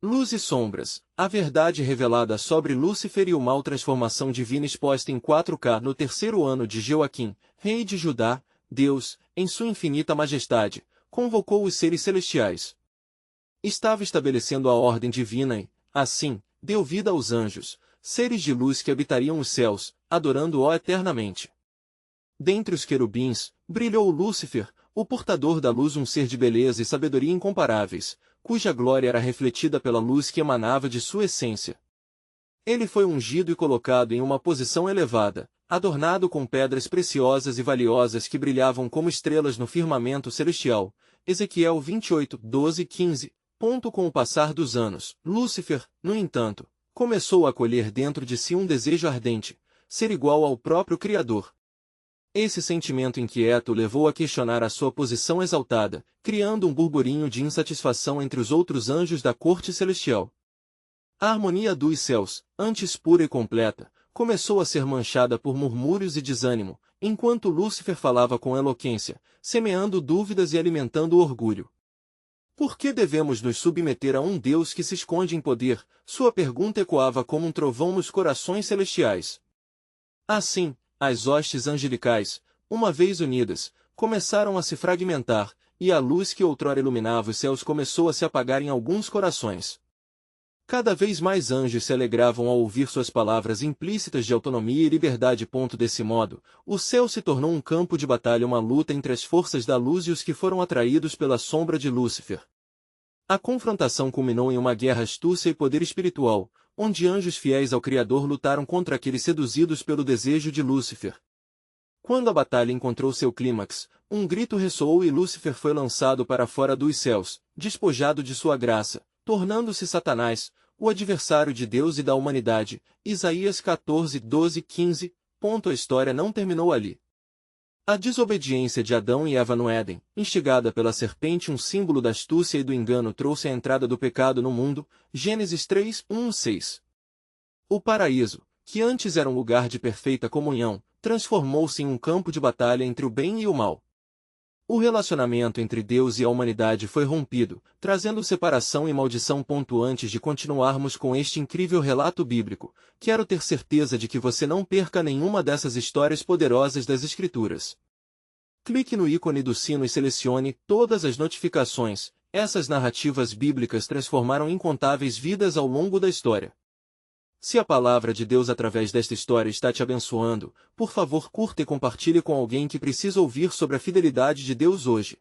Luz e sombras, a verdade revelada sobre Lúcifer e o mal. Transformação divina exposta em 4K no terceiro ano de Joaquim, rei de Judá. Deus, em sua infinita majestade, convocou os seres celestiais. Estava estabelecendo a ordem divina e, assim, deu vida aos anjos, seres de luz que habitariam os céus, adorando-o eternamente. Dentre os querubins, brilhou Lúcifer, o portador da luz, um ser de beleza e sabedoria incomparáveis, cuja glória era refletida pela luz que emanava de sua essência. Ele foi ungido e colocado em uma posição elevada, adornado com pedras preciosas e valiosas que brilhavam como estrelas no firmamento celestial. Ezequiel 28, 12, 15. Com o passar dos anos, Lúcifer, no entanto, começou a acolher dentro de si um desejo ardente, ser igual ao próprio Criador. Esse sentimento inquieto o levou a questionar a sua posição exaltada, criando um burburinho de insatisfação entre os outros anjos da corte celestial. A harmonia dos céus, antes pura e completa, começou a ser manchada por murmúrios e desânimo, enquanto Lúcifer falava com eloquência, semeando dúvidas e alimentando o orgulho. Por que devemos nos submeter a um Deus que se esconde em poder? Sua pergunta ecoava como um trovão nos corações celestiais. Assim, as hostes angelicais, uma vez unidas, começaram a se fragmentar, e a luz que outrora iluminava os céus começou a se apagar em alguns corações. Cada vez mais anjos se alegravam ao ouvir suas palavras implícitas de autonomia e liberdade. Desse modo, o céu se tornou um campo de batalha, uma luta entre as forças da luz e os que foram atraídos pela sombra de Lúcifer. A confrontação culminou em uma guerra astúcia e poder espiritual, onde anjos fiéis ao Criador lutaram contra aqueles seduzidos pelo desejo de Lúcifer. Quando a batalha encontrou seu clímax, um grito ressoou e Lúcifer foi lançado para fora dos céus, despojado de sua graça, tornando-se Satanás, o adversário de Deus e da humanidade. Isaías 14, 12, 15. A história não terminou ali. A desobediência de Adão e Eva no Éden, instigada pela serpente, um símbolo da astúcia e do engano, trouxe a entrada do pecado no mundo. Gênesis 3, 1, 6. O paraíso, que antes era um lugar de perfeita comunhão, transformou-se em um campo de batalha entre o bem e o mal. O relacionamento entre Deus e a humanidade foi rompido, trazendo separação e maldição. Antes de continuarmos com este incrível relato bíblico, quero ter certeza de que você não perca nenhuma dessas histórias poderosas das Escrituras. Clique no ícone do sino e selecione todas as notificações. Essas narrativas bíblicas transformaram incontáveis vidas ao longo da história. Se a palavra de Deus através desta história está te abençoando, por favor curta e compartilhe com alguém que precisa ouvir sobre a fidelidade de Deus hoje.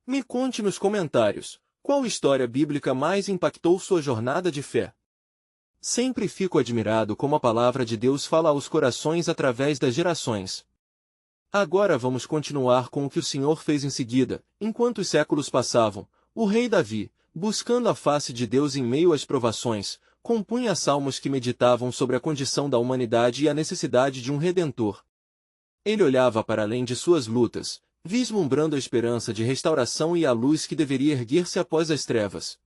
Me conte nos comentários, qual história bíblica mais impactou sua jornada de fé? Sempre fico admirado como a palavra de Deus fala aos corações através das gerações. Agora vamos continuar com o que o Senhor fez em seguida. Enquanto os séculos passavam, o rei Davi, buscando a face de Deus em meio às provações, compunha salmos que meditavam sobre a condição da humanidade e a necessidade de um Redentor. Ele olhava para além de suas lutas, vislumbrando a esperança de restauração e a luz que deveria erguer-se após as trevas.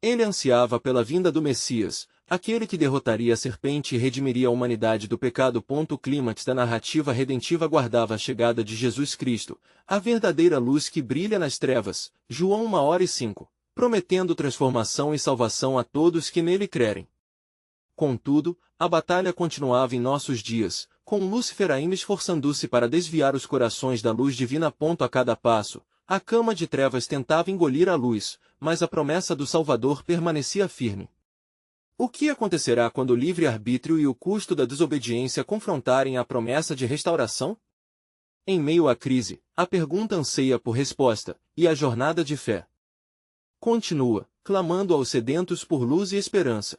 Ele ansiava pela vinda do Messias, aquele que derrotaria a serpente e redimiria a humanidade do pecado. O clímax da narrativa redentiva aguardava a chegada de Jesus Cristo, a verdadeira luz que brilha nas trevas. João 1:05. Prometendo transformação e salvação a todos que nele crerem. Contudo, a batalha continuava em nossos dias, com Lúcifer ainda esforçando-se para desviar os corações da luz divina. A cada passo, a cama de trevas tentava engolir a luz, mas a promessa do Salvador permanecia firme. O que acontecerá quando o livre-arbítrio e o custo da desobediência confrontarem a promessa de restauração? Em meio à crise, a pergunta anseia por resposta, e a jornada de fé continua, clamando aos sedentos por luz e esperança.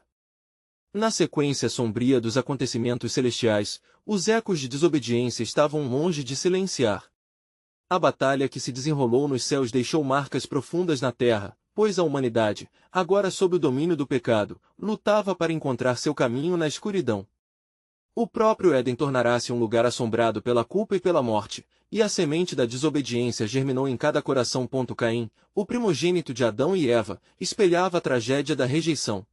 Na sequência sombria dos acontecimentos celestiais, os ecos de desobediência estavam longe de silenciar. A batalha que se desenrolou nos céus deixou marcas profundas na terra, pois a humanidade, agora sob o domínio do pecado, lutava para encontrar seu caminho na escuridão. O próprio Éden tornará-se um lugar assombrado pela culpa e pela morte, e a semente da desobediência germinou em cada coração. Caim, o primogênito de Adão e Eva, espelhava a tragédia da rejeição.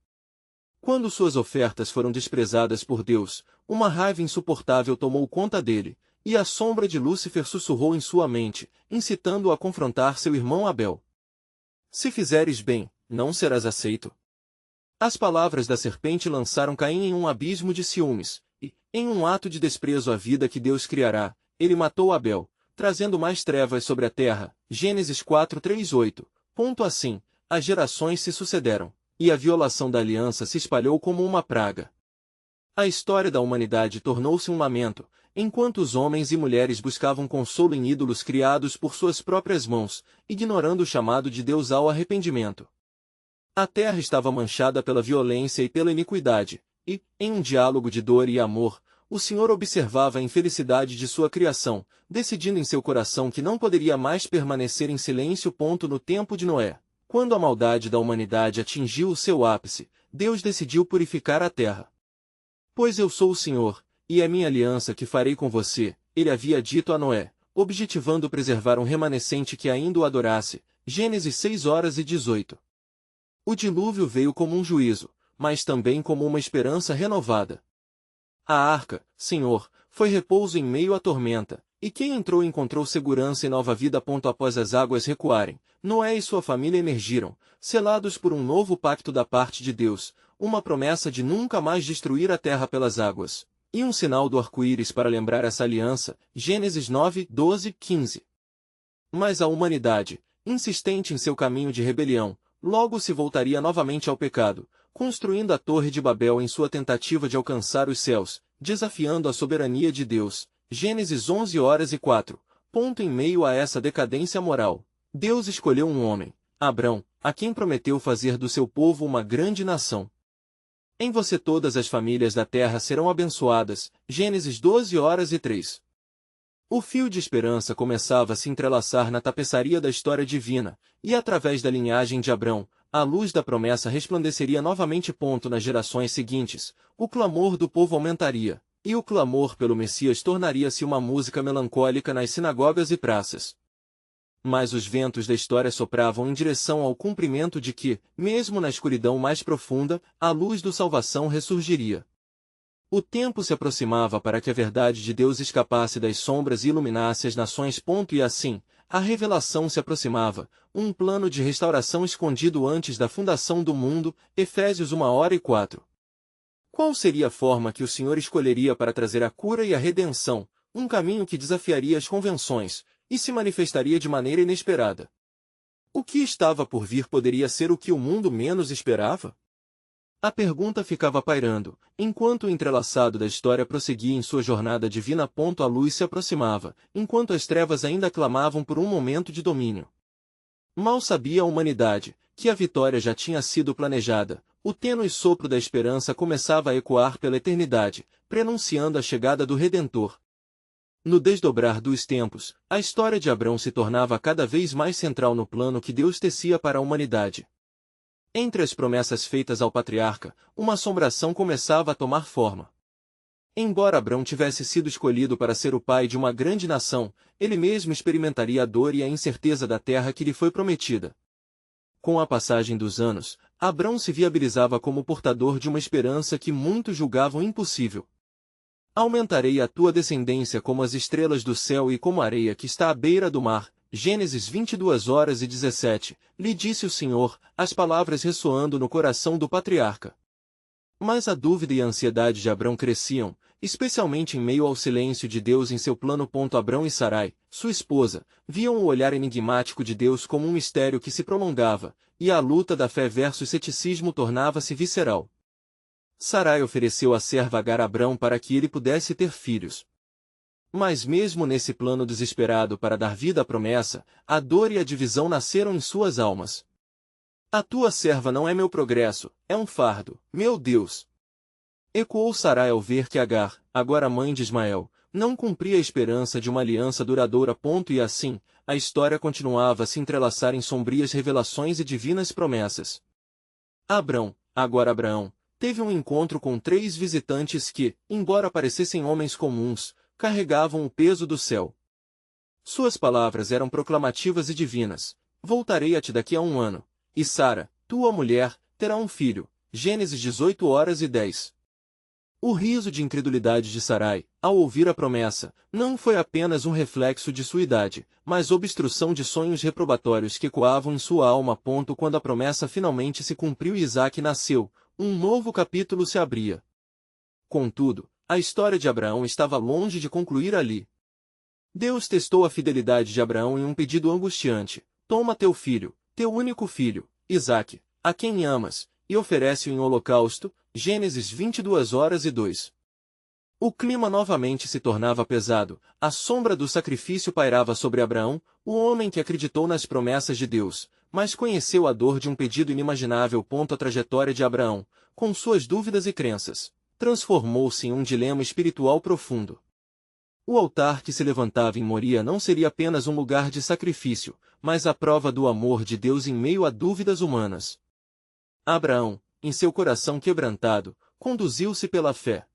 Quando suas ofertas foram desprezadas por Deus, uma raiva insuportável tomou conta dele, e a sombra de Lúcifer sussurrou em sua mente, incitando-o a confrontar seu irmão Abel. Se fizeres bem, não serás aceito. As palavras da serpente lançaram Caim em um abismo de ciúmes, e, em um ato de desprezo à vida que Deus criará, ele matou Abel, trazendo mais trevas sobre a terra. Gênesis 4:3-8. Assim, as gerações se sucederam, e a violação da aliança se espalhou como uma praga. A história da humanidade tornou-se um lamento, enquanto os homens e mulheres buscavam consolo em ídolos criados por suas próprias mãos, ignorando o chamado de Deus ao arrependimento. A terra estava manchada pela violência e pela iniquidade, e, em um diálogo de dor e amor, o Senhor observava a infelicidade de sua criação, decidindo em seu coração que não poderia mais permanecer em silêncio. No tempo de Noé, quando a maldade da humanidade atingiu o seu ápice, Deus decidiu purificar a terra. Pois eu sou o Senhor, e é minha aliança que farei com você, ele havia dito a Noé, objetivando preservar um remanescente que ainda o adorasse. Gênesis 6:18. O dilúvio veio como um juízo, mas também como uma esperança renovada. A arca, Senhor, foi repouso em meio à tormenta, e quem entrou encontrou segurança e nova vida. Após as águas recuarem, Noé e sua família emergiram, selados por um novo pacto da parte de Deus, uma promessa de nunca mais destruir a terra pelas águas, e um sinal do arco-íris para lembrar essa aliança. Gênesis 9:12-15. Mas a humanidade, insistente em seu caminho de rebelião, logo se voltaria novamente ao pecado, construindo a Torre de Babel em sua tentativa de alcançar os céus, desafiando a soberania de Deus. Gênesis 11:04. Em meio a essa decadência moral, Deus escolheu um homem, Abrão, a quem prometeu fazer do seu povo uma grande nação. Em você todas as famílias da terra serão abençoadas. Gênesis 12:3. O fio de esperança começava a se entrelaçar na tapeçaria da história divina, e através da linhagem de Abrão, a luz da promessa resplandeceria novamente. Nas gerações seguintes, o clamor do povo aumentaria, e o clamor pelo Messias tornaria-se uma música melancólica nas sinagogas e praças. Mas os ventos da história sopravam em direção ao cumprimento de que, mesmo na escuridão mais profunda, a luz da salvação ressurgiria. O tempo se aproximava para que a verdade de Deus escapasse das sombras e iluminasse as nações. E assim, a revelação se aproximava, um plano de restauração escondido antes da fundação do mundo. Efésios 1:4. Qual seria a forma que o Senhor escolheria para trazer a cura e a redenção, um caminho que desafiaria as convenções, e se manifestaria de maneira inesperada? O que estava por vir poderia ser o que o mundo menos esperava? A pergunta ficava pairando, enquanto o entrelaçado da história prosseguia em sua jornada divina. A luz se aproximava, enquanto as trevas ainda clamavam por um momento de domínio. Mal sabia a humanidade, que a vitória já tinha sido planejada. O tênue sopro da esperança começava a ecoar pela eternidade, prenunciando a chegada do Redentor. No desdobrar dos tempos, a história de Abrão se tornava cada vez mais central no plano que Deus tecia para a humanidade. Entre as promessas feitas ao patriarca, uma assombração começava a tomar forma. Embora Abrão tivesse sido escolhido para ser o pai de uma grande nação, ele mesmo experimentaria a dor e a incerteza da terra que lhe foi prometida. Com a passagem dos anos, Abrão se viabilizava como portador de uma esperança que muitos julgavam impossível. Aumentarei a tua descendência como as estrelas do céu e como a areia que está à beira do mar. Gênesis 22:17, lhe disse o Senhor, as palavras ressoando no coração do patriarca. Mas a dúvida e a ansiedade de Abrão cresciam, especialmente em meio ao silêncio de Deus em seu plano. Abrão e Sarai, sua esposa, viam o olhar enigmático de Deus como um mistério que se prolongava, e a luta da fé versus ceticismo tornava-se visceral. Sarai ofereceu a serva Agar a Abrão para que ele pudesse ter filhos. Mas mesmo nesse plano desesperado para dar vida à promessa, a dor e a divisão nasceram em suas almas. A tua serva não é meu progresso, é um fardo, meu Deus. Ecoou Sarai ao ver que Agar, agora mãe de Ismael, não cumpria a esperança de uma aliança duradoura. E assim, a história continuava a se entrelaçar em sombrias revelações e divinas promessas. Abrão, agora Abraão, teve um encontro com 3 visitantes que, embora parecessem homens comuns, carregavam o peso do céu. Suas palavras eram proclamativas e divinas. Voltarei a ti daqui a 1 ano, e Sara, tua mulher, terá um filho. Gênesis 18:10. O riso de incredulidade de Sarai, ao ouvir a promessa, não foi apenas um reflexo de sua idade, mas obstrução de sonhos reprobatórios que ecoavam em sua alma. Quando a promessa finalmente se cumpriu e Isaque nasceu, um novo capítulo se abria. Contudo, a história de Abraão estava longe de concluir ali. Deus testou a fidelidade de Abraão em um pedido angustiante: toma teu filho, teu único filho, Isaque, a quem amas, e oferece-o em holocausto. Gênesis 22:2. O clima novamente se tornava pesado, a sombra do sacrifício pairava sobre Abraão, o homem que acreditou nas promessas de Deus, mas conheceu a dor de um pedido inimaginável. A trajetória de Abraão, com suas dúvidas e crenças, transformou-se em um dilema espiritual profundo. O altar que se levantava em Moria não seria apenas um lugar de sacrifício, mas a prova do amor de Deus em meio a dúvidas humanas. Abraão, em seu coração quebrantado, conduziu-se pela fé.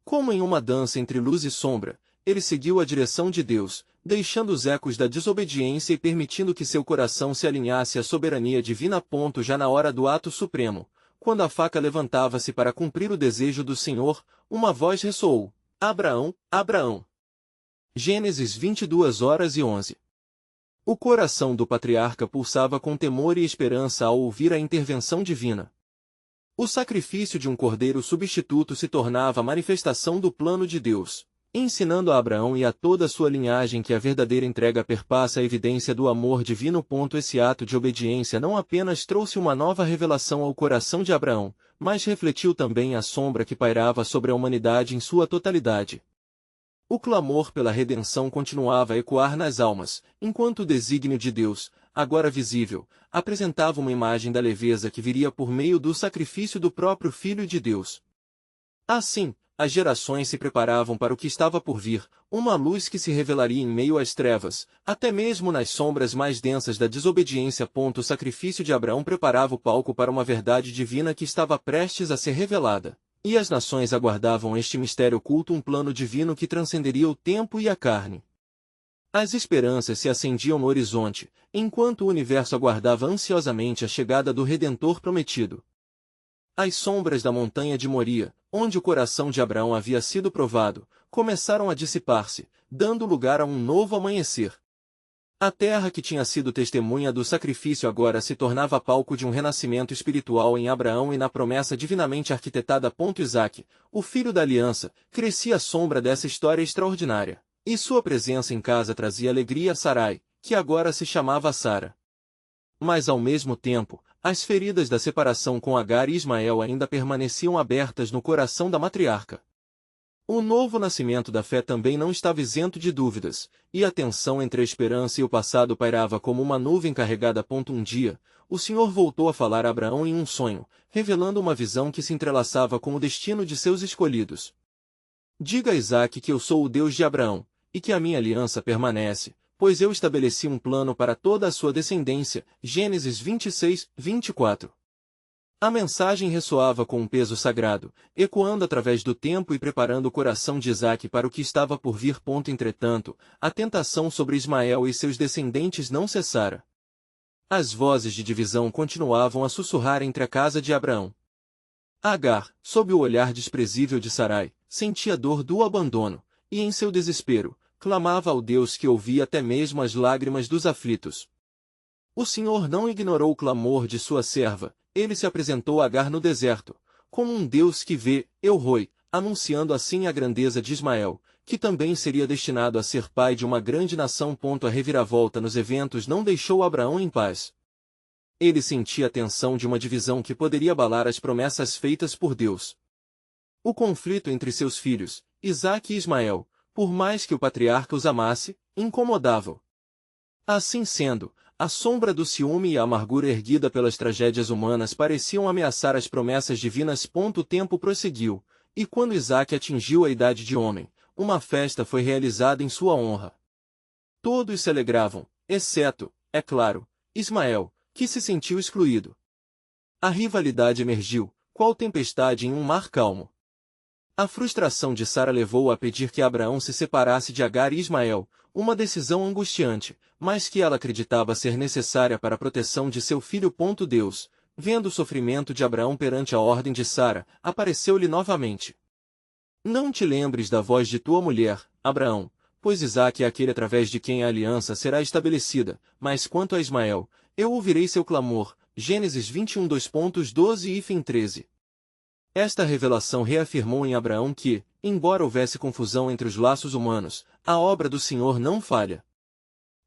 Como em uma dança entre luz e sombra, ele seguiu a direção de Deus, deixando os ecos da desobediência e permitindo que seu coração se alinhasse à soberania divina. Já na hora do ato supremo, quando a faca levantava-se para cumprir o desejo do Senhor, uma voz ressoou: Abraão, Abraão. Gênesis 22:11. O coração do patriarca pulsava com temor e esperança ao ouvir a intervenção divina. O sacrifício de um cordeiro substituto se tornava a manifestação do plano de Deus, ensinando a Abraão e a toda a sua linhagem que a verdadeira entrega perpassa a evidência do amor divino. Esse ato de obediência não apenas trouxe uma nova revelação ao coração de Abraão, mas refletiu também a sombra que pairava sobre a humanidade em sua totalidade. O clamor pela redenção continuava a ecoar nas almas, enquanto o desígnio de Deus, agora visível, apresentava uma imagem da leveza que viria por meio do sacrifício do próprio Filho de Deus. Assim, as gerações se preparavam para o que estava por vir, uma luz que se revelaria em meio às trevas, até mesmo nas sombras mais densas da desobediência. O sacrifício de Abraão preparava o palco para uma verdade divina que estava prestes a ser revelada. E as nações aguardavam este mistério oculto, um plano divino que transcenderia o tempo e a carne. As esperanças se acendiam no horizonte, enquanto o universo aguardava ansiosamente a chegada do Redentor prometido. As sombras da montanha de Moria, onde o coração de Abraão havia sido provado, começaram a dissipar-se, dando lugar a um novo amanhecer. A terra que tinha sido testemunha do sacrifício agora se tornava palco de um renascimento espiritual em Abraão e na promessa divinamente arquitetada. Isaque, o filho da aliança, crescia à sombra dessa história extraordinária, e sua presença em casa trazia alegria a Sarai, que agora se chamava Sara. Mas ao mesmo tempo, as feridas da separação com Agar e Ismael ainda permaneciam abertas no coração da matriarca. O novo nascimento da fé também não estava isento de dúvidas, e a tensão entre a esperança e o passado pairava como uma nuvem carregada. Um dia, o Senhor voltou a falar a Abraão em um sonho, revelando uma visão que se entrelaçava com o destino de seus escolhidos. Diga a Isaque que eu sou o Deus de Abraão, e que a minha aliança permanece, pois eu estabeleci um plano para toda a sua descendência. Gênesis 26:24. A mensagem ressoava com um peso sagrado, ecoando através do tempo e preparando o coração de Isaque para o que estava por vir. Entretanto, a tentação sobre Ismael e seus descendentes não cessara. As vozes de divisão continuavam a sussurrar entre a casa de Abraão. Agar, sob o olhar desprezível de Sarai, sentia a dor do abandono, e em seu desespero, clamava ao Deus que ouvia até mesmo as lágrimas dos aflitos. O Senhor não ignorou o clamor de sua serva. Ele se apresentou a Agar no deserto, como um Deus que vê, El Roi, anunciando assim a grandeza de Ismael, que também seria destinado a ser pai de uma grande nação. A reviravolta nos eventos não deixou Abraão em paz. Ele sentia a tensão de uma divisão que poderia abalar as promessas feitas por Deus. O conflito entre seus filhos, Isaque e Ismael, por mais que o patriarca os amasse, incomodava-o. Assim sendo, a sombra do ciúme e a amargura erguida pelas tragédias humanas pareciam ameaçar as promessas divinas. O tempo prosseguiu, e quando Isaque atingiu a idade de homem, uma festa foi realizada em sua honra. Todos se alegravam, exceto, é claro, Ismael, que se sentiu excluído. A rivalidade emergiu, qual tempestade em um mar calmo. A frustração de Sara levou-a a pedir que Abraão se separasse de Agar e Ismael, uma decisão angustiante, mas que ela acreditava ser necessária para a proteção de seu filho. Deus, vendo o sofrimento de Abraão perante a ordem de Sara, apareceu-lhe novamente. Não te lembres da voz de tua mulher, Abraão, pois Isaque é aquele através de quem a aliança será estabelecida, mas quanto a Ismael, eu ouvirei seu clamor. Gênesis 21:12 e 13. Esta revelação reafirmou em Abraão que, embora houvesse confusão entre os laços humanos, a obra do Senhor não falha.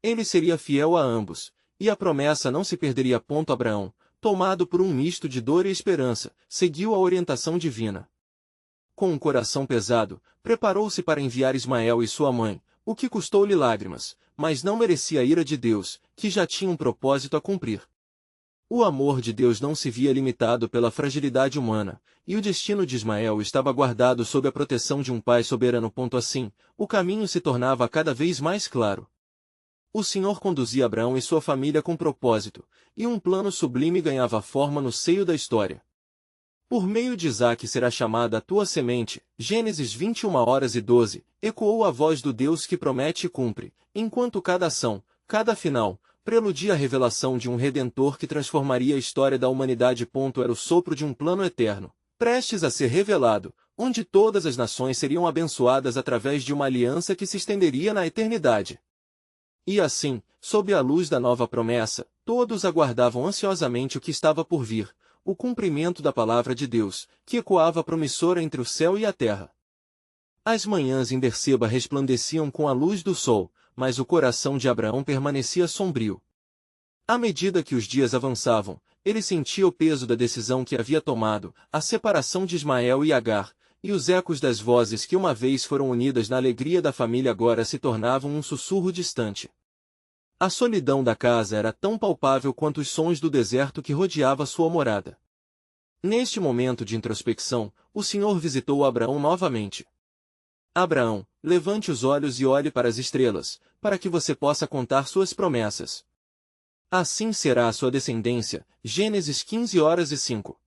Ele seria fiel a ambos, e a promessa não se perderia. Abraão, tomado por um misto de dor e esperança, seguiu a orientação divina. Com um coração pesado, preparou-se para enviar Ismael e sua mãe, o que custou-lhe lágrimas, mas não merecia a ira de Deus, que já tinha um propósito a cumprir. O amor de Deus não se via limitado pela fragilidade humana, e o destino de Ismael estava guardado sob a proteção de um pai soberano. Assim, o caminho se tornava cada vez mais claro. O Senhor conduzia Abraão e sua família com propósito, e um plano sublime ganhava forma no seio da história. Por meio de Isaque será chamada a tua semente, Gênesis 21:12, ecoou a voz do Deus que promete e cumpre, enquanto cada ação, cada final, preludia a revelação de um Redentor que transformaria a história da humanidade. Era o sopro de um plano eterno, prestes a ser revelado, onde todas as nações seriam abençoadas através de uma aliança que se estenderia na eternidade. E assim, sob a luz da nova promessa, todos aguardavam ansiosamente o que estava por vir, o cumprimento da palavra de Deus, que ecoava promissora entre o céu e a terra. As manhãs em Berseba resplandeciam com a luz do sol, mas o coração de Abraão permanecia sombrio. À medida que os dias avançavam, ele sentia o peso da decisão que havia tomado, a separação de Ismael e Agar, e os ecos das vozes que uma vez foram unidas na alegria da família agora se tornavam um sussurro distante. A solidão da casa era tão palpável quanto os sons do deserto que rodeava sua morada. Neste momento de introspecção, o Senhor visitou Abraão novamente. Abraão, levante os olhos e olhe para as estrelas, para que você possa contar suas promessas. Assim será a sua descendência. Gênesis 15:05.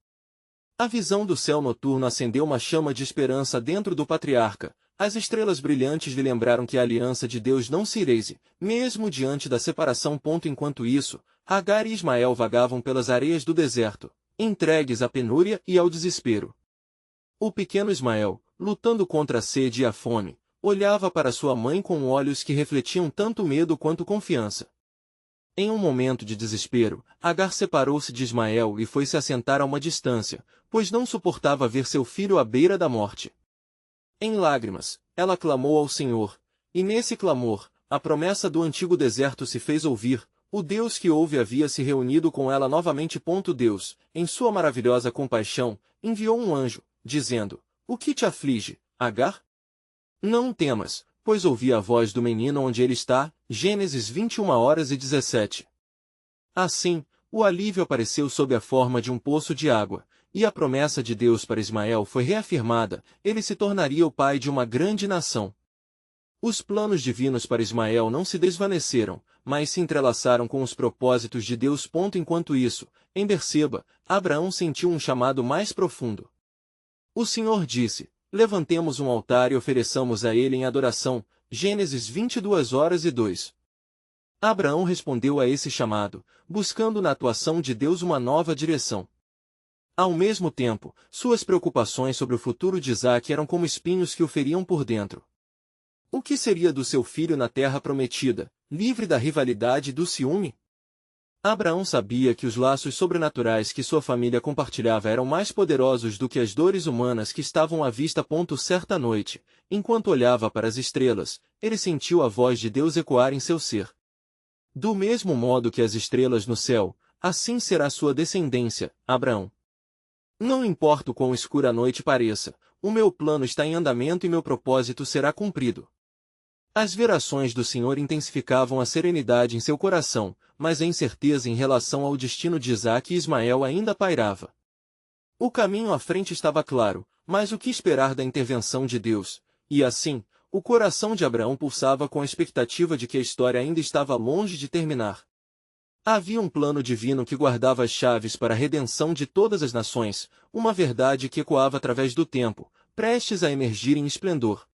A visão do céu noturno acendeu uma chama de esperança dentro do patriarca. As estrelas brilhantes lhe lembraram que a aliança de Deus não se erase, mesmo diante da separação. Enquanto isso, Agar e Ismael vagavam pelas areias do deserto, entregues à penúria e ao desespero. O pequeno Ismael, lutando contra a sede e a fome, olhava para sua mãe com olhos que refletiam tanto medo quanto confiança. Em um momento de desespero, Agar separou-se de Ismael e foi se assentar a uma distância, pois não suportava ver seu filho à beira da morte. Em lágrimas, ela clamou ao Senhor, e nesse clamor, a promessa do antigo deserto se fez ouvir. O Deus que ouve havia se reunido com ela novamente. Deus, em sua maravilhosa compaixão, enviou um anjo, dizendo: O que te aflige, Agar? Não temas, pois ouvi a voz do menino onde ele está. Gênesis 21:17. Assim, o alívio apareceu sob a forma de um poço de água, e a promessa de Deus para Ismael foi reafirmada. Ele se tornaria o pai de uma grande nação. Os planos divinos para Ismael não se desvaneceram, mas se entrelaçaram com os propósitos de Deus. Enquanto isso, em Berseba, Abraão sentiu um chamado mais profundo. O Senhor disse: Levantemos um altar e ofereçamos a ele em adoração. Gênesis 22:2. Abraão respondeu a esse chamado, buscando na atuação de Deus uma nova direção. Ao mesmo tempo, suas preocupações sobre o futuro de Isaque eram como espinhos que o feriam por dentro. O que seria do seu filho na terra prometida, livre da rivalidade e do ciúme? Abraão sabia que os laços sobrenaturais que sua família compartilhava eram mais poderosos do que as dores humanas que estavam à vista. Certa noite, enquanto olhava para as estrelas, ele sentiu a voz de Deus ecoar em seu ser. Do mesmo modo que as estrelas no céu, assim será sua descendência, Abraão. Não importa o quão escura a noite pareça, o meu plano está em andamento e meu propósito será cumprido. As verações do Senhor intensificavam a serenidade em seu coração, mas a incerteza em relação ao destino de Isaque e Ismael ainda pairava. O caminho à frente estava claro, mas o que esperar da intervenção de Deus? E assim, o coração de Abraão pulsava com a expectativa de que a história ainda estava longe de terminar. Havia um plano divino que guardava as chaves para a redenção de todas as nações, uma verdade que ecoava através do tempo, prestes a emergir em esplendor.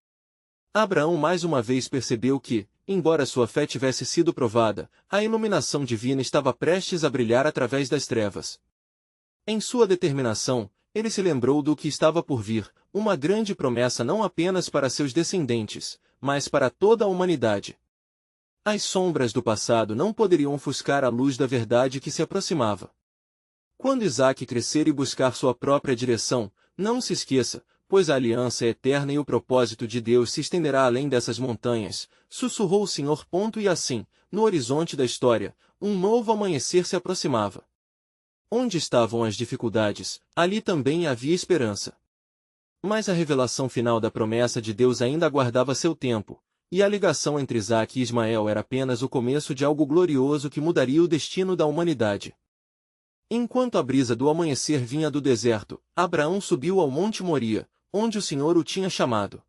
Abraão mais uma vez percebeu que, embora sua fé tivesse sido provada, a iluminação divina estava prestes a brilhar através das trevas. Em sua determinação, ele se lembrou do que estava por vir, uma grande promessa não apenas para seus descendentes, mas para toda a humanidade. As sombras do passado não poderiam ofuscar a luz da verdade que se aproximava. Quando Isaque crescer e buscar sua própria direção, Não se esqueça, pois a aliança é eterna e o propósito de Deus se estenderá além dessas montanhas, sussurrou o Senhor. E assim, no horizonte da história, um novo amanhecer se aproximava. Onde estavam as dificuldades, ali também havia esperança. Mas a revelação final da promessa de Deus ainda aguardava seu tempo, e a ligação entre Isaque e Ismael era apenas o começo de algo glorioso que mudaria o destino da humanidade. Enquanto a brisa do amanhecer vinha do deserto, Abraão subiu ao Monte Moria, onde o Senhor o tinha chamado.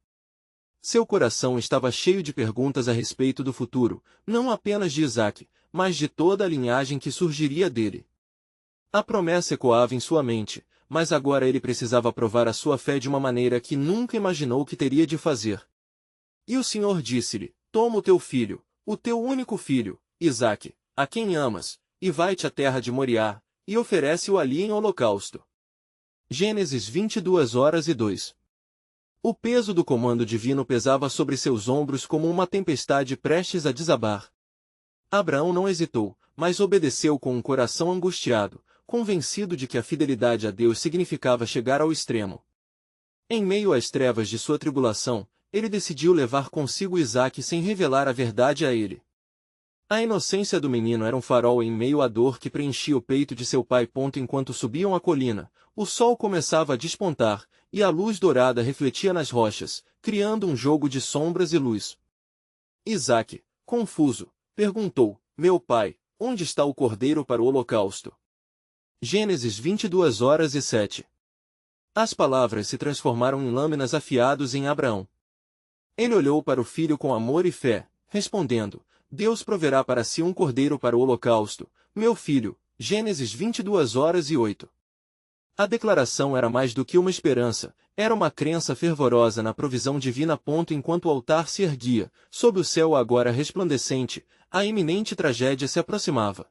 Seu coração estava cheio de perguntas a respeito do futuro, não apenas de Isaque, mas de toda a linhagem que surgiria dele. A promessa ecoava em sua mente, mas agora ele precisava provar a sua fé de uma maneira que nunca imaginou que teria de fazer. E o Senhor disse-lhe: toma o teu filho, o teu único filho, Isaque, a quem amas, e vai-te à terra de Moriá, e oferece-o ali em holocausto. Gênesis 22:2. O peso do comando divino pesava sobre seus ombros como uma tempestade prestes a desabar. Abraão não hesitou, mas obedeceu com um coração angustiado, convencido de que a fidelidade a Deus significava chegar ao extremo. Em meio às trevas de sua tribulação, ele decidiu levar consigo Isaque sem revelar a verdade a ele. A inocência do menino era um farol em meio à dor que preenchia o peito de seu pai. Enquanto subiam a colina, o sol começava a despontar, e a luz dourada refletia nas rochas, criando um jogo de sombras e luz. Isaque, confuso, perguntou: meu pai, onde está o cordeiro para o holocausto? Gênesis 22:7. As palavras se transformaram em lâminas afiadas em Abraão. Ele olhou para o filho com amor e fé, respondendo: Deus proverá para si um cordeiro para o holocausto, meu filho. Gênesis 22:8. A declaração era mais do que uma esperança, era uma crença fervorosa na provisão divina. Enquanto o altar se erguia, sob o céu agora resplandecente, a iminente tragédia se aproximava.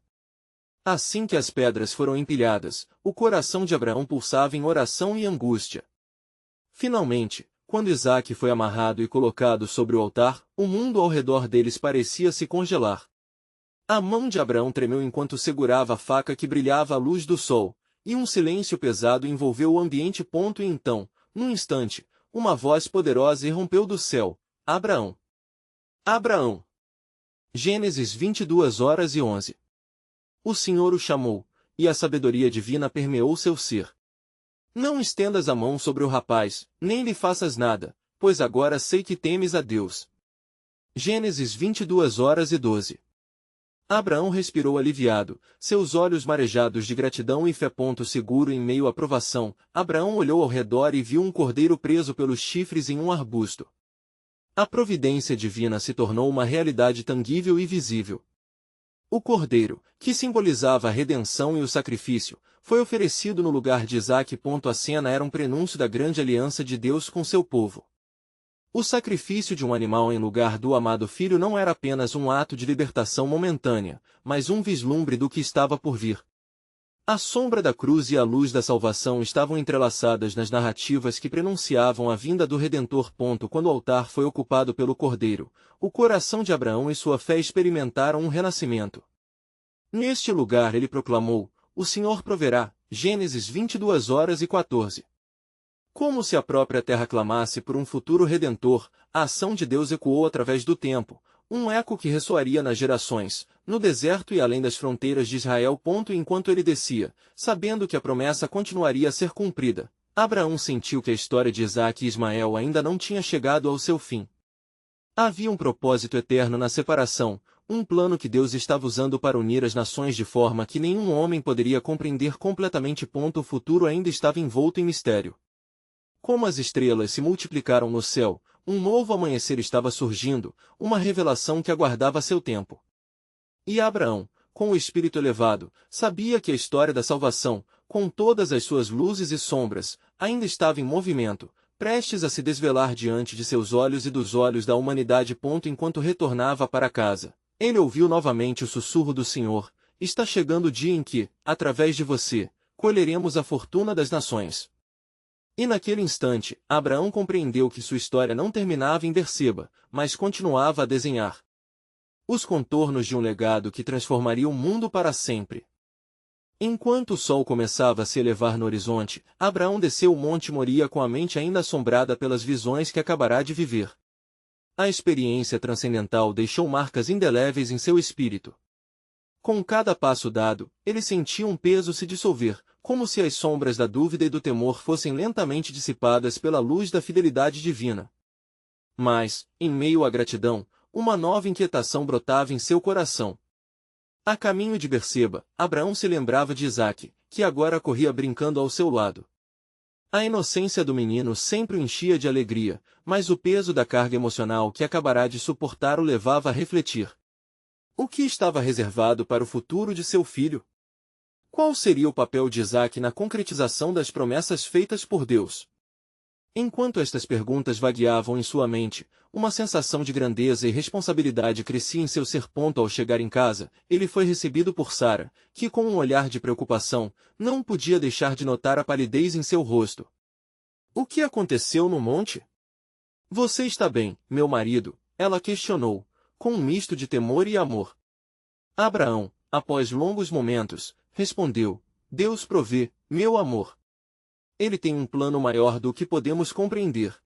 Assim que as pedras foram empilhadas, o coração de Abraão pulsava em oração e angústia. Finalmente, quando Isaque foi amarrado e colocado sobre o altar, o mundo ao redor deles parecia se congelar. A mão de Abraão tremeu enquanto segurava a faca que brilhava à luz do sol, e um silêncio pesado envolveu o ambiente. E então, num instante, uma voz poderosa irrompeu do céu: Abraão! Abraão! Gênesis 22:11. O Senhor o chamou, e a sabedoria divina permeou seu ser. Não estendas a mão sobre o rapaz, nem lhe faças nada, pois agora sei que temes a Deus. Gênesis 22:12. Abraão respirou aliviado, seus olhos marejados de gratidão e fé. Seguro em meio à provação, Abraão olhou ao redor e viu um cordeiro preso pelos chifres em um arbusto. A providência divina se tornou uma realidade tangível e visível. O cordeiro, que simbolizava a redenção e o sacrifício, foi oferecido no lugar de Isaque. A cena era um prenúncio da grande aliança de Deus com seu povo. O sacrifício de um animal em lugar do amado filho não era apenas um ato de libertação momentânea, mas um vislumbre do que estava por vir. A sombra da cruz e a luz da salvação estavam entrelaçadas nas narrativas que prenunciavam a vinda do Redentor. Quando o altar foi ocupado pelo Cordeiro, o coração de Abraão e sua fé experimentaram um renascimento. Neste lugar ele proclamou: o Senhor proverá. Gênesis 22:14. Como se a própria terra clamasse por um futuro redentor, a ação de Deus ecoou através do tempo, um eco que ressoaria nas gerações, no deserto e além das fronteiras de Israel. Enquanto ele descia, sabendo que a promessa continuaria a ser cumprida, Abraão sentiu que a história de Isaque e Ismael ainda não tinha chegado ao seu fim. Havia um propósito eterno na separação, um plano que Deus estava usando para unir as nações de forma que nenhum homem poderia compreender completamente. O futuro ainda estava envolto em mistério. Como as estrelas se multiplicaram no céu, um novo amanhecer estava surgindo, uma revelação que aguardava seu tempo. E Abraão, com o espírito elevado, sabia que a história da salvação, com todas as suas luzes e sombras, ainda estava em movimento, prestes a se desvelar diante de seus olhos e dos olhos da humanidade. Enquanto retornava para casa, ele ouviu novamente o sussurro do Senhor: está chegando o dia em que, através de você, colheremos a fortuna das nações. E naquele instante, Abraão compreendeu que sua história não terminava em Berseba, mas continuava a desenhar os contornos de um legado que transformaria o mundo para sempre. Enquanto o sol começava a se elevar no horizonte, Abraão desceu o Monte Moria com a mente ainda assombrada pelas visões que acabará de viver. A experiência transcendental deixou marcas indeléveis em seu espírito. Com cada passo dado, ele sentia um peso se dissolver, como se as sombras da dúvida e do temor fossem lentamente dissipadas pela luz da fidelidade divina. Mas, em meio à gratidão, uma nova inquietação brotava em seu coração. A caminho de Berseba, Abraão se lembrava de Isaque, que agora corria brincando ao seu lado. A inocência do menino sempre o enchia de alegria, mas o peso da carga emocional que acabará de suportar o levava a refletir. O que estava reservado para o futuro de seu filho? Qual seria o papel de Isaque na concretização das promessas feitas por Deus? Enquanto estas perguntas vagueavam em sua mente, uma sensação de grandeza e responsabilidade crescia em seu ser. Ao chegar em casa, ele foi recebido por Sara, que com um olhar de preocupação, não podia deixar de notar a palidez em seu rosto. O que aconteceu no monte? Você está bem, meu marido? Ela questionou, com um misto de temor e amor. Abraão, após longos momentos, respondeu, Deus provê, meu amor. Ele tem um plano maior do que podemos compreender.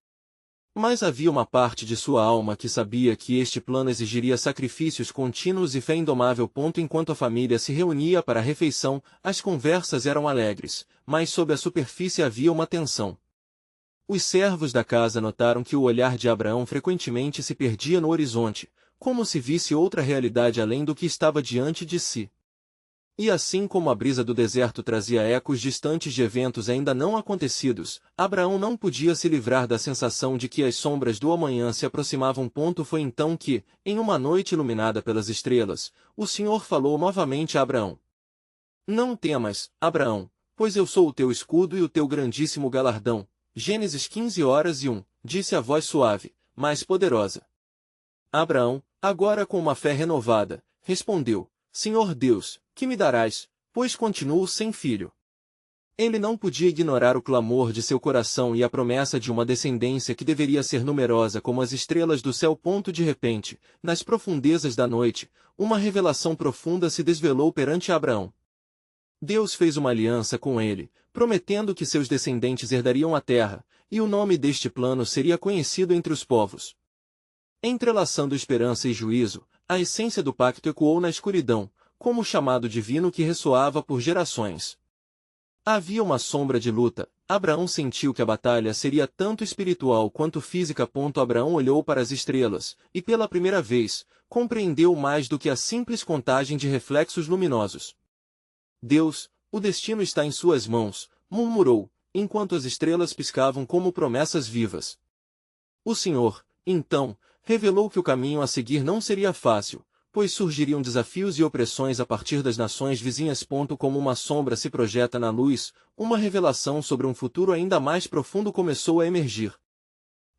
Mas havia uma parte de sua alma que sabia que este plano exigiria sacrifícios contínuos e fé indomável. Enquanto a família se reunia para a refeição, as conversas eram alegres, mas sob a superfície havia uma tensão. Os servos da casa notaram que o olhar de Abraão frequentemente se perdia no horizonte, como se visse outra realidade além do que estava diante de si. E assim como a brisa do deserto trazia ecos distantes de eventos ainda não acontecidos, Abraão não podia se livrar da sensação de que as sombras do amanhã se aproximavam. Foi então que, em uma noite iluminada pelas estrelas, o Senhor falou novamente a Abraão. Não temas, Abraão, pois eu sou o teu escudo e o teu grandíssimo galardão. Gênesis 15:1, disse a voz suave, mas poderosa. Abraão, agora com uma fé renovada, respondeu, Senhor Deus, que me darás, pois continuo sem filho? Ele não podia ignorar o clamor de seu coração e a promessa de uma descendência que deveria ser numerosa como as estrelas do céu. De repente, nas profundezas da noite, uma revelação profunda se desvelou perante Abraão. Deus fez uma aliança com ele, prometendo que seus descendentes herdariam a terra, e o nome deste plano seria conhecido entre os povos. Entrelaçando esperança e juízo, a essência do pacto ecoou na escuridão, como o chamado divino que ressoava por gerações. Havia uma sombra de luta. Abraão sentiu que a batalha seria tanto espiritual quanto física. Abraão olhou para as estrelas, e pela primeira vez, compreendeu mais do que a simples contagem de reflexos luminosos. Deus, o destino está em suas mãos, murmurou, enquanto as estrelas piscavam como promessas vivas. O Senhor, então, revelou que o caminho a seguir não seria fácil, pois surgiriam desafios e opressões a partir das nações vizinhas. Como uma sombra se projeta na luz, uma revelação sobre um futuro ainda mais profundo começou a emergir.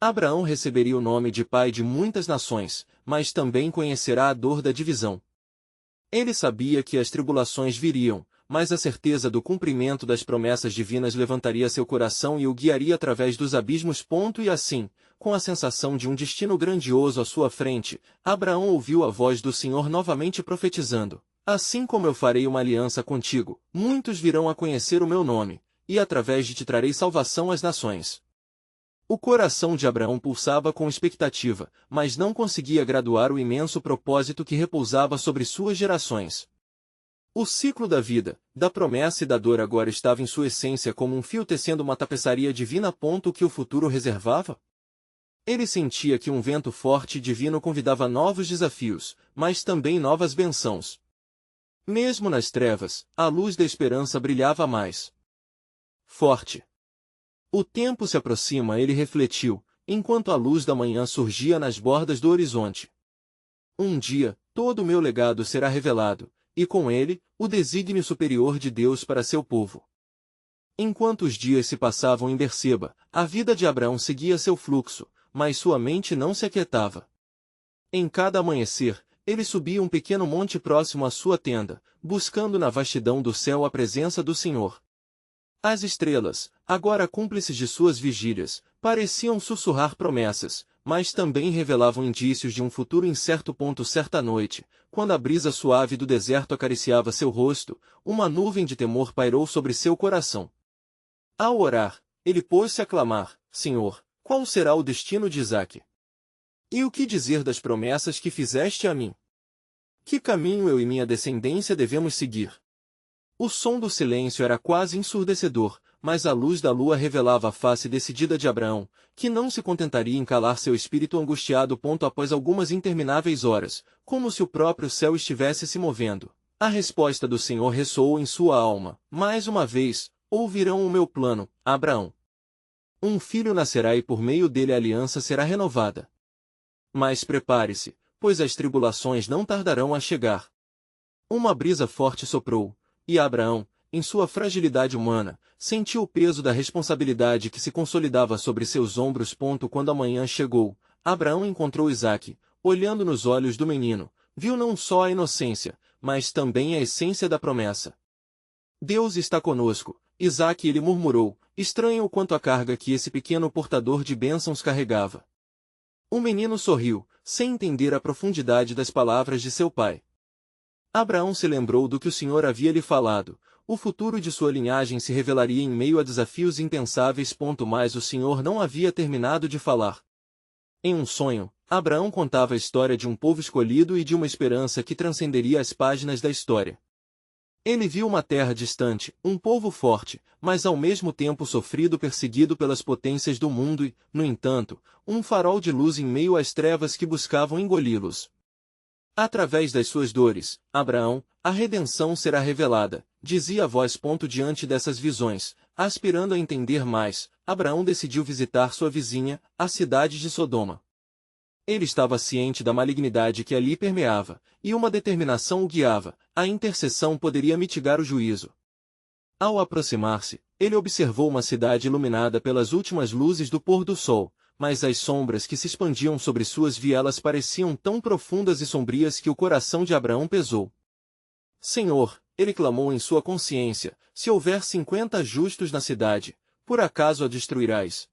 Abraão receberia o nome de pai de muitas nações, mas também conhecerá a dor da divisão. Ele sabia que as tribulações viriam, mas a certeza do cumprimento das promessas divinas levantaria seu coração e o guiaria através dos abismos. E assim, com a sensação de um destino grandioso à sua frente, Abraão ouviu a voz do Senhor novamente profetizando, assim como eu farei uma aliança contigo, muitos virão a conhecer o meu nome, e através de ti trarei salvação às nações. O coração de Abraão pulsava com expectativa, mas não conseguia graduar o imenso propósito que repousava sobre suas gerações. O ciclo da vida, da promessa e da dor agora estava em sua essência como um fio tecendo uma tapeçaria divina. Que o futuro reservava? Ele sentia que um vento forte e divino convidava novos desafios, mas também novas bênçãos. Mesmo nas trevas, a luz da esperança brilhava mais forte. O tempo se aproxima, ele refletiu, enquanto a luz da manhã surgia nas bordas do horizonte. Um dia, todo o meu legado será revelado, e com ele, o desígnio superior de Deus para seu povo. Enquanto os dias se passavam em Berseba, a vida de Abraão seguia seu fluxo, mas sua mente não se aquietava. Em cada amanhecer, ele subia um pequeno monte próximo à sua tenda, buscando na vastidão do céu a presença do Senhor. As estrelas, agora cúmplices de suas vigílias, pareciam sussurrar promessas, mas também revelavam indícios de um futuro incerto. Certa noite, quando a brisa suave do deserto acariciava seu rosto, uma nuvem de temor pairou sobre seu coração. Ao orar, ele pôs-se a clamar: Senhor, qual será o destino de Isaque? E o que dizer das promessas que fizeste a mim? Que caminho eu e minha descendência devemos seguir? O som do silêncio era quase ensurdecedor, mas a luz da lua revelava a face decidida de Abraão, que não se contentaria em calar seu espírito angustiado. Após algumas intermináveis horas, como se o próprio céu estivesse se movendo, a resposta do Senhor ressoou em sua alma: mais uma vez, ouvirão o meu plano, Abraão. Um filho nascerá e por meio dele a aliança será renovada. Mas prepare-se, pois as tribulações não tardarão a chegar. Uma brisa forte soprou, e Abraão, em sua fragilidade humana, sentiu o peso da responsabilidade que se consolidava sobre seus ombros. Quando a manhã chegou, Abraão encontrou Isaque. Olhando nos olhos do menino, viu não só a inocência, mas também a essência da promessa. Deus está conosco, Isaque, ele murmurou, estranho o quanto a carga que esse pequeno portador de bênçãos carregava. O menino sorriu, sem entender a profundidade das palavras de seu pai. Abraão se lembrou do que o Senhor havia lhe falado: o futuro de sua linhagem se revelaria em meio a desafios impensáveis. Mas o Senhor não havia terminado de falar. Em um sonho, Abraão contava a história de um povo escolhido e de uma esperança que transcenderia as páginas da história. Ele viu uma terra distante, um povo forte, mas ao mesmo tempo sofrido, perseguido pelas potências do mundo e, no entanto, um farol de luz em meio às trevas que buscavam engoli-los. Através das suas dores, Abraão, a redenção será revelada, dizia a voz. Diante dessas visões, aspirando a entender mais, Abraão decidiu visitar sua vizinha, a cidade de Sodoma. Ele estava ciente da malignidade que ali permeava, e uma determinação o guiava: a intercessão poderia mitigar o juízo. Ao aproximar-se, ele observou uma cidade iluminada pelas últimas luzes do pôr do sol, mas as sombras que se expandiam sobre suas vielas pareciam tão profundas e sombrias que o coração de Abraão pesou. Senhor, ele clamou em sua consciência, se houver 50 justos na cidade, por acaso a destruirás?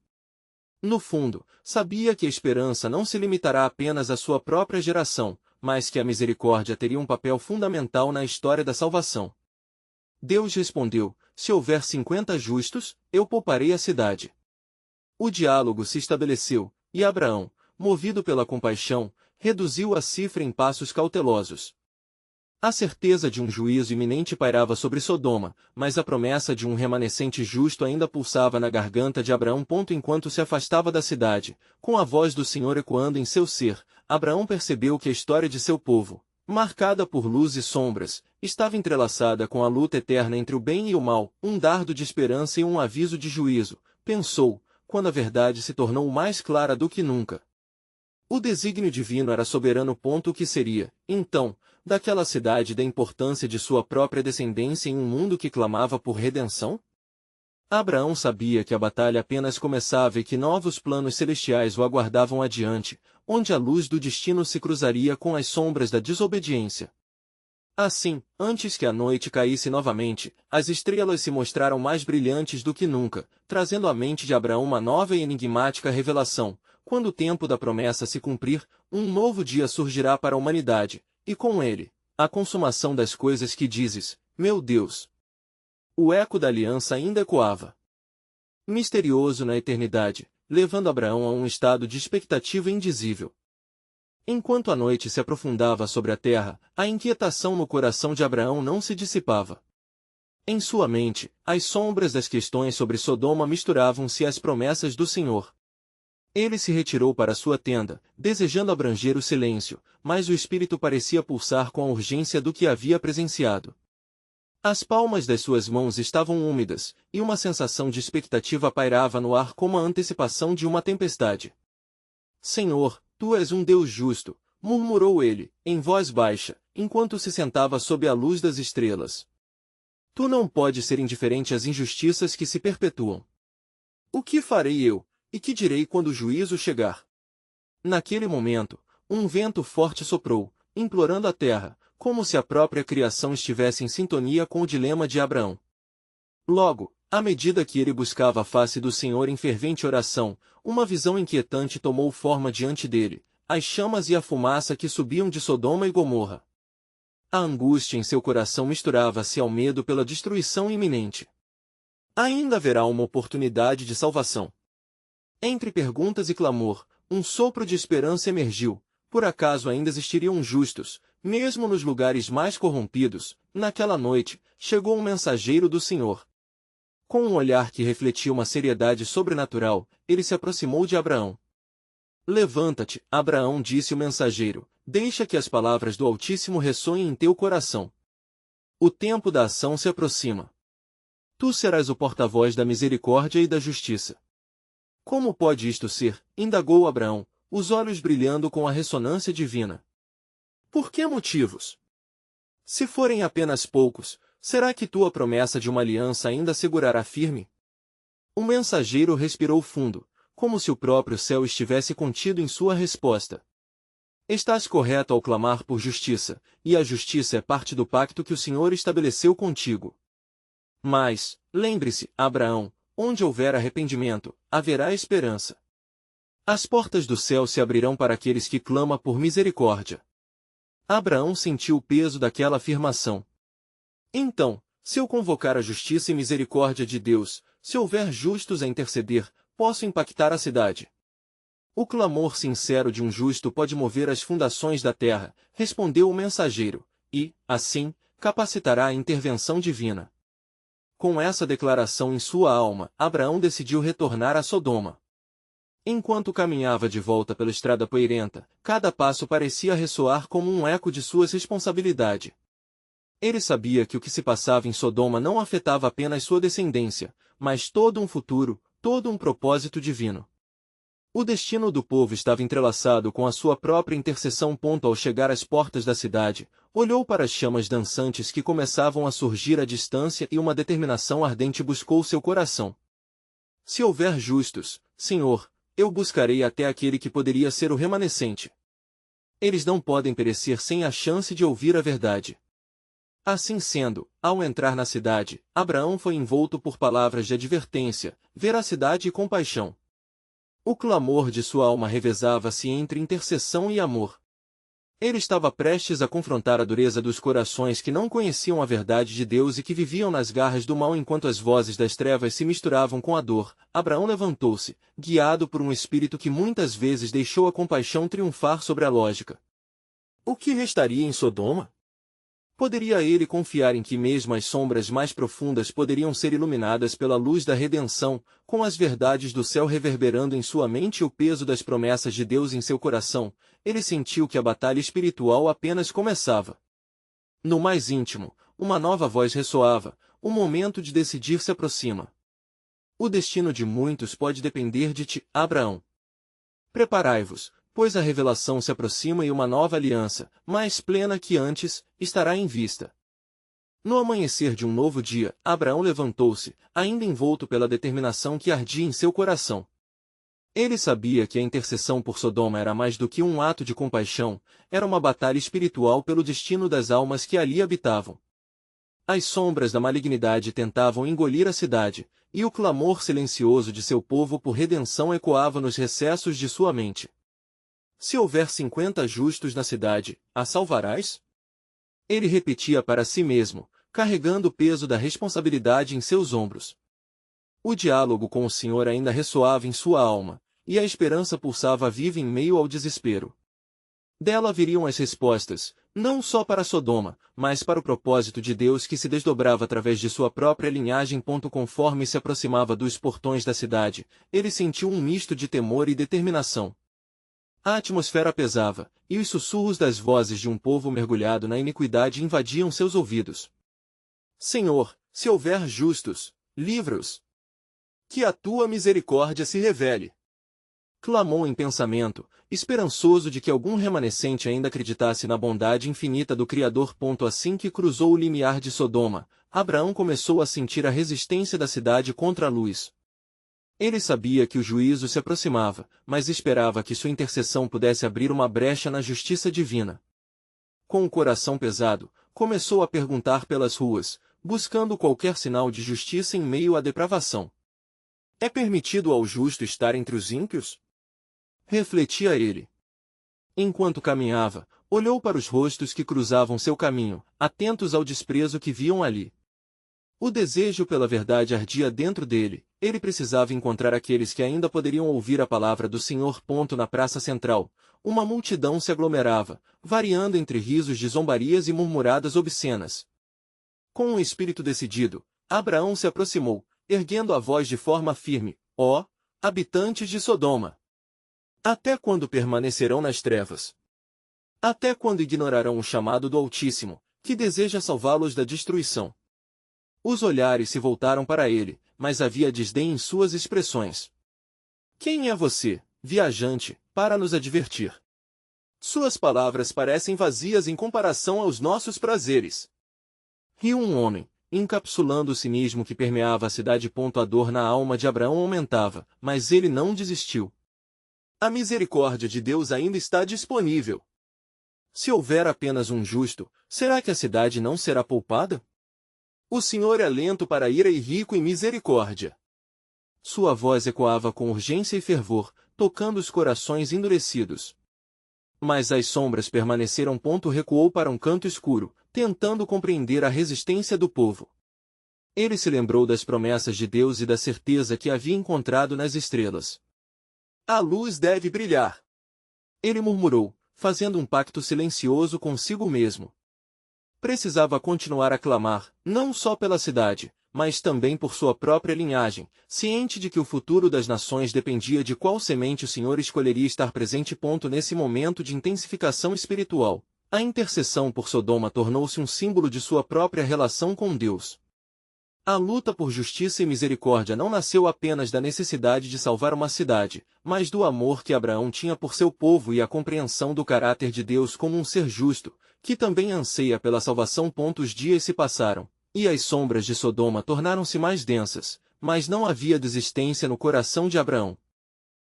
No fundo, sabia que a esperança não se limitará apenas à sua própria geração, mas que a misericórdia teria um papel fundamental na história da salvação. Deus respondeu: se houver 50 justos, eu pouparei a cidade. O diálogo se estabeleceu, e Abraão, movido pela compaixão, reduziu a cifra em passos cautelosos. A certeza de um juízo iminente pairava sobre Sodoma, mas a promessa de um remanescente justo ainda pulsava na garganta de Abraão. Enquanto se afastava da cidade, com a voz do Senhor ecoando em seu ser, Abraão percebeu que a história de seu povo, marcada por luz e sombras, estava entrelaçada com a luta eterna entre o bem e o mal, um dardo de esperança e um aviso de juízo, pensou, quando a verdade se tornou mais clara do que nunca. O desígnio divino era soberano. O que seria, então, daquela cidade, da importância de sua própria descendência em um mundo que clamava por redenção? Abraão sabia que a batalha apenas começava e que novos planos celestiais o aguardavam adiante, onde a luz do destino se cruzaria com as sombras da desobediência. Assim, antes que a noite caísse novamente, as estrelas se mostraram mais brilhantes do que nunca, trazendo à mente de Abraão uma nova e enigmática revelação: quando o tempo da promessa se cumprir, um novo dia surgirá para a humanidade, e com ele, a consumação das coisas que dizes, meu Deus. O eco da aliança ainda ecoava. Misterioso na eternidade, levando Abraão a um estado de expectativa indizível. Enquanto a noite se aprofundava sobre a terra, a inquietação no coração de Abraão não se dissipava. Em sua mente, as sombras das questões sobre Sodoma misturavam-se às promessas do Senhor. Ele se retirou para sua tenda, desejando abranger o silêncio, mas o espírito parecia pulsar com a urgência do que havia presenciado. As palmas das suas mãos estavam úmidas, e uma sensação de expectativa pairava no ar como a antecipação de uma tempestade. Senhor, tu és um Deus justo, murmurou ele, em voz baixa, enquanto se sentava sob a luz das estrelas. Tu não podes ser indiferente às injustiças que se perpetuam. O que farei eu, e que direi quando o juízo chegar? Naquele momento, um vento forte soprou, implorando a terra, como se a própria criação estivesse em sintonia com o dilema de Abraão. Logo, À medida que ele buscava a face do Senhor em fervente oração, uma visão inquietante tomou forma diante dele, as chamas e a fumaça que subiam de Sodoma e Gomorra. A angústia em seu coração misturava-se ao medo pela destruição iminente. Ainda haverá uma oportunidade de salvação. Entre perguntas e clamor, um sopro de esperança emergiu. Por acaso ainda existiriam justos, mesmo nos lugares mais corrompidos? Naquela noite, chegou um mensageiro do Senhor. Com um olhar que refletia uma seriedade sobrenatural, ele se aproximou de Abraão. Levanta-te, Abraão, disse o mensageiro, deixa que as palavras do Altíssimo ressoem em teu coração. O tempo da ação se aproxima. Tu serás o porta-voz da misericórdia e da justiça. Como pode isto ser? Indagou Abraão, os olhos brilhando com a ressonância divina. Por que motivos? Se forem apenas poucos, será que tua promessa de uma aliança ainda segurará firme? O mensageiro respirou fundo, como se o próprio céu estivesse contido em sua resposta. Estás correto ao clamar por justiça, e a justiça é parte do pacto que o Senhor estabeleceu contigo. Mas, lembre-se, Abraão, onde houver arrependimento, haverá esperança. As portas do céu se abrirão para aqueles que clamam por misericórdia. Abraão sentiu o peso daquela afirmação. Então, se eu convocar a justiça e misericórdia de Deus, se houver justos a interceder, posso impactar a cidade. O clamor sincero de um justo pode mover as fundações da terra, respondeu o mensageiro, e, assim, capacitará a intervenção divina. Com essa declaração em sua alma, Abraão decidiu retornar a Sodoma. Enquanto caminhava de volta pela estrada poeirenta, cada passo parecia ressoar como um eco de sua responsabilidade. Ele sabia que o que se passava em Sodoma não afetava apenas sua descendência, mas todo um futuro, todo um propósito divino. O destino do povo estava entrelaçado com a sua própria intercessão. Ao chegar às portas da cidade, olhou para as chamas dançantes que começavam a surgir à distância e uma determinação ardente buscou seu coração. Se houver justos, Senhor, eu buscarei até aquele que poderia ser o remanescente. Eles não podem perecer sem a chance de ouvir a verdade. Assim sendo, ao entrar na cidade, Abraão foi envolto por palavras de advertência, veracidade e compaixão. O clamor de sua alma revezava-se entre intercessão e amor. Ele estava prestes a confrontar a dureza dos corações que não conheciam a verdade de Deus e que viviam nas garras do mal enquanto as vozes das trevas se misturavam com a dor. Abraão levantou-se, guiado por um espírito que muitas vezes deixou a compaixão triunfar sobre a lógica. O que restaria em Sodoma? Poderia ele confiar em que mesmo as sombras mais profundas poderiam ser iluminadas pela luz da redenção, com as verdades do céu reverberando em sua mente e o peso das promessas de Deus em seu coração? Ele sentiu que a batalha espiritual apenas começava. No mais íntimo, uma nova voz ressoava, o momento de decidir se aproxima. O destino de muitos pode depender de ti, Abraão. Preparai-vos, pois a revelação se aproxima e uma nova aliança, mais plena que antes, estará em vista. No amanhecer de um novo dia, Abraão levantou-se, ainda envolto pela determinação que ardia em seu coração. Ele sabia que a intercessão por Sodoma era mais do que um ato de compaixão, era uma batalha espiritual pelo destino das almas que ali habitavam. As sombras da malignidade tentavam engolir a cidade, e o clamor silencioso de seu povo por redenção ecoava nos recessos de sua mente. Se houver 50 justos na cidade, a salvarás? Ele repetia para si mesmo, carregando o peso da responsabilidade em seus ombros. O diálogo com o Senhor ainda ressoava em sua alma, e a esperança pulsava viva em meio ao desespero. Dela viriam as respostas, não só para Sodoma, mas para o propósito de Deus que se desdobrava através de sua própria linhagem. Conforme se aproximava dos portões da cidade, ele sentiu um misto de temor e determinação. A atmosfera pesava, e os sussurros das vozes de um povo mergulhado na iniquidade invadiam seus ouvidos. Senhor, se houver justos, livra-os. Que a tua misericórdia se revele. Clamou em pensamento, esperançoso de que algum remanescente ainda acreditasse na bondade infinita do Criador. Assim que cruzou o limiar de Sodoma, Abraão começou a sentir a resistência da cidade contra a luz. Ele sabia que o juízo se aproximava, mas esperava que sua intercessão pudesse abrir uma brecha na justiça divina. Com o coração pesado, começou a perguntar pelas ruas, buscando qualquer sinal de justiça em meio à depravação. É permitido ao justo estar entre os ímpios? Refletia ele. Enquanto caminhava, olhou para os rostos que cruzavam seu caminho, atentos ao desprezo que viam ali. O desejo pela verdade ardia dentro dele, ele precisava encontrar aqueles que ainda poderiam ouvir a palavra do Senhor. Na praça central, uma multidão se aglomerava, variando entre risos de zombarias e murmuradas obscenas. Com um espírito decidido, Abraão se aproximou, erguendo a voz de forma firme: ó, habitantes de Sodoma! Até quando permanecerão nas trevas? Até quando ignorarão o chamado do Altíssimo, que deseja salvá-los da destruição? Os olhares se voltaram para ele, mas havia desdém em suas expressões. Quem é você, viajante, para nos advertir? Suas palavras parecem vazias em comparação aos nossos prazeres. Riu um homem, encapsulando o cinismo que permeava a cidade. A dor na alma de Abraão aumentava, mas ele não desistiu. A misericórdia de Deus ainda está disponível. Se houver apenas um justo, será que a cidade não será poupada? O Senhor é lento para a ira e rico em misericórdia. Sua voz ecoava com urgência e fervor, tocando os corações endurecidos. Mas as sombras permaneceram. Recuou para um canto escuro, tentando compreender a resistência do povo. Ele se lembrou das promessas de Deus e da certeza que havia encontrado nas estrelas. A luz deve brilhar. Ele murmurou, fazendo um pacto silencioso consigo mesmo. Precisava continuar a clamar, não só pela cidade, mas também por sua própria linhagem, ciente de que o futuro das nações dependia de qual semente o Senhor escolheria estar presente. Nesse momento de intensificação espiritual, a intercessão por Sodoma tornou-se um símbolo de sua própria relação com Deus. A luta por justiça e misericórdia não nasceu apenas da necessidade de salvar uma cidade, mas do amor que Abraão tinha por seu povo e a compreensão do caráter de Deus como um ser justo, que também anseia pela salvação. Os dias se passaram, e as sombras de Sodoma tornaram-se mais densas, mas não havia desistência no coração de Abraão.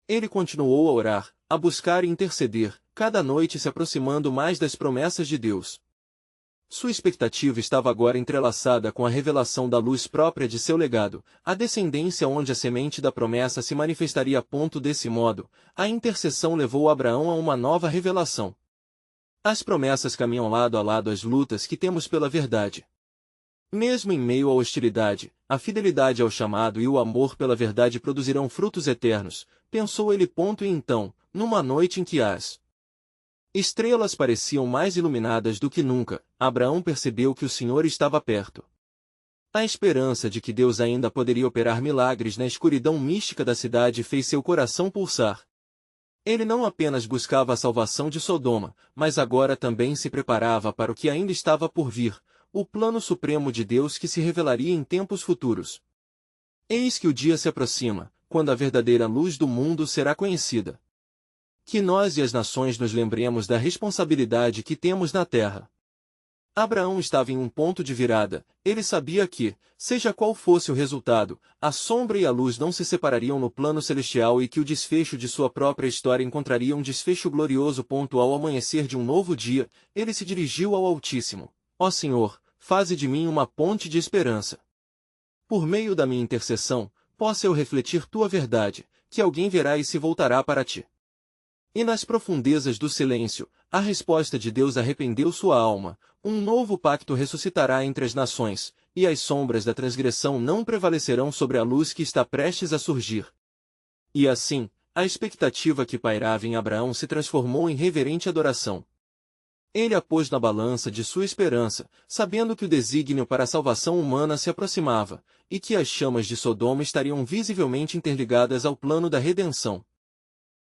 Ele continuou a orar, a buscar e interceder, cada noite se aproximando mais das promessas de Deus. Sua expectativa estava agora entrelaçada com a revelação da luz própria de seu legado, a descendência onde a semente da promessa se manifestaria. Desse modo, a intercessão levou Abraão a uma nova revelação. As promessas caminham lado a lado às lutas que temos pela verdade. Mesmo em meio à hostilidade, a fidelidade ao chamado e o amor pela verdade produzirão frutos eternos, pensou ele. E então, numa noite em que as estrelas pareciam mais iluminadas do que nunca, Abraão percebeu que o Senhor estava perto. A esperança de que Deus ainda poderia operar milagres na escuridão mística da cidade fez seu coração pulsar. Ele não apenas buscava a salvação de Sodoma, mas agora também se preparava para o que ainda estava por vir, o plano supremo de Deus que se revelaria em tempos futuros. Eis que o dia se aproxima, quando a verdadeira luz do mundo será conhecida. Que nós e as nações nos lembremos da responsabilidade que temos na terra. Abraão estava em um ponto de virada, ele sabia que, seja qual fosse o resultado, a sombra e a luz não se separariam no plano celestial e que o desfecho de sua própria história encontraria um desfecho glorioso. Ao amanhecer de um novo dia, ele se dirigiu ao Altíssimo. Ó Senhor, faze de mim uma ponte de esperança. Por meio da minha intercessão, possa eu refletir tua verdade, que alguém verá e se voltará para ti. E nas profundezas do silêncio, a resposta de Deus arrependeu sua alma, um novo pacto ressuscitará entre as nações, e as sombras da transgressão não prevalecerão sobre a luz que está prestes a surgir. E assim, a expectativa que pairava em Abraão se transformou em reverente adoração. Ele a pôs na balança de sua esperança, sabendo que o desígnio para a salvação humana se aproximava, e que as chamas de Sodoma estariam visivelmente interligadas ao plano da redenção.